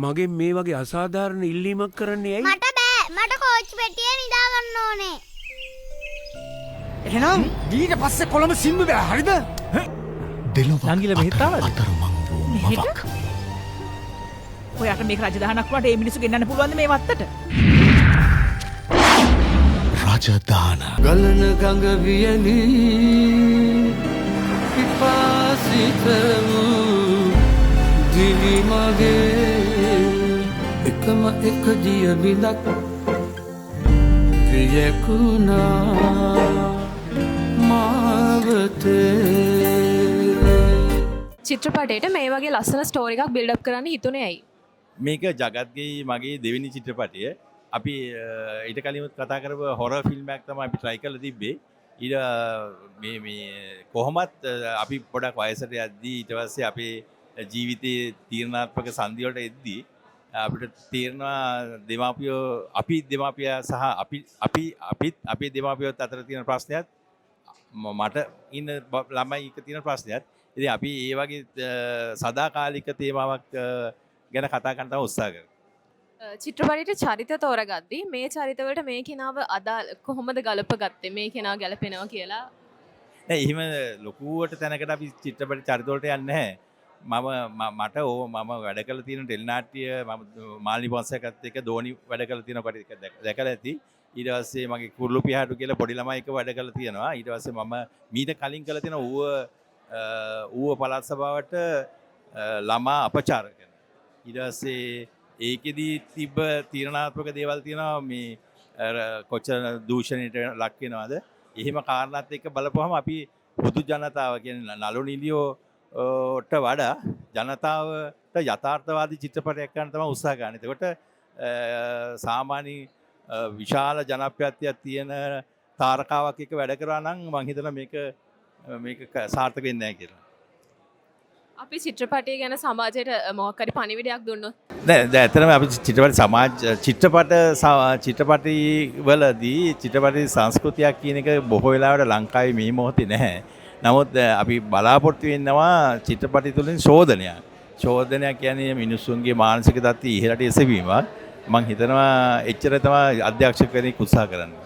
මගෙන් මේ වගේ අසාධාරණ ඉල්ලීමක් කරන්නේ ඇයි? මට බෑ. මට කෝච් පෙට්ටියේ නිදා ගන්න ඕනේ. එහෙනම් ඊට පස්සේ කොළඹ සිම්බ බෑ හරිද? නංගිල මෙහෙත් ආවද? මෙහෙට? ඔයාට මේක රජදහනක් වුණාට මේ මිනිස්සු ගෙන්නන්න පුළුවන්ද මේ වත්තට? රජදාන ගලන ගඟ වියලි පිපාසිත වූ දිවි මගේ එකම එක දිය බිඳක් ප්‍රියකුණා මාවතේ. චිත්‍රපටයට මේ වගේ ලස්සන ස්ටෝරි එකක් බිල්ඩ් අප් කරන්න හිතුනේ ඇයි? මේක ජගත්ගේ මගේ දෙවෙනි චිත්‍රපටය. අපි ඊට කලින් කතා කරපු හොරර් ෆිල්ම් එකක් තමයි අපි try කරලා තිබ්බේ. ඊට මේ කොහොමත් අපි පොඩක් වයසට යද්දී ඊට පස්සේ අපේ ජීවිතයේ තීරණාත්මක සංදි වලට එද්දී අපිට තීරණා දෙමාපියෝ අපි දෙමාපියා සහ අපිත් අපේ දෙමාපියොත් අතර තියෙන ප්‍රශ්නයත් මට ඉන්න ළමයි එක තියෙන ප්‍රශ්නයත්. ඉතින් අපි ඒ වගේ සදාකාලික තේමාවක් ගැන කතා කරන්න තමයි උත්සාහ කරන්නේ. චිත්‍රපටයේ චරිත තෝරගද්දී මේ චරිතවලට මේ කෙනාව අදාළ කොහොමද ගලපගත්තේ මේ කෙනා ගැලපෙනවා කියලා? නෑ එහෙම ලොකුවට තැනකට අපි චිත්‍රපට චරිත වලට යන්නේ නැහැ. මට මම වැඩ කරලා තියෙන ටෙලිනාට්‍ය මම මාල්නි පොන්සේකත් එක්ක දෝනි වැඩ කරලා තියෙන කොට දැකලා ඇති. ඊට පස්සේ මගේ කුරුළු පියාටු කියලා පොඩි ළමයි එක්ක වැඩ කරලා තියෙනවා. ඊට පස්සේ මම මීට කලින් කරලා තියෙන ඌව පළාත් සභාවට ළමා අපචාරක. ඊට පස්සේ ඒකෙදී තිබ්බ තීරණාත්මක දේවල් තියෙනවා මේ කොච්චර දූෂණයට ලක් වෙනවද? එහෙම කාරණාත් එක්ක බලපුවම අපි පොදු ජනතාව කියන්නේ නළු නිළියෝට වඩා ජනතාවට යථාර්ථවාදී චිත්‍රපටයක් කරන්න තමයි උත්සාහ කරන්නේ. එතකොට සාමාන්‍ය විශාල ජනප්‍රියත්වයක් තියෙන තාරකාවක් එක්ක වැඩ කරා නම් මම හිතනවා මේක සාර්ථක වෙන්නේ නැහැ කියලා. අපි චිත්‍රපටය ගැන සමාජයට මොකක් හරි පණිවිඩයක් දුන්නොත් නෑ ඇත්තටම අපි චිත්‍රපටි වලදී චිත්‍රපටි සංස්කෘතියක් කියන එක බොහෝ වෙලාවට ලංකාවේ මේ මොහොතේ නැහැ. නමුත් අපි බලාපොරොත්තු වෙනවා චිත්‍රපටි තුළින් ශෝධනයක්. ශෝධනයක් කියන්නේ මිනිස්සුන්ගේ මානසික තත්ත්වය ඉහළට එසවීමක්. මම හිතනවා එච්චර තමයි අධ්‍යක්ෂකවරයෙක් උත්සාහ කරන්නේ.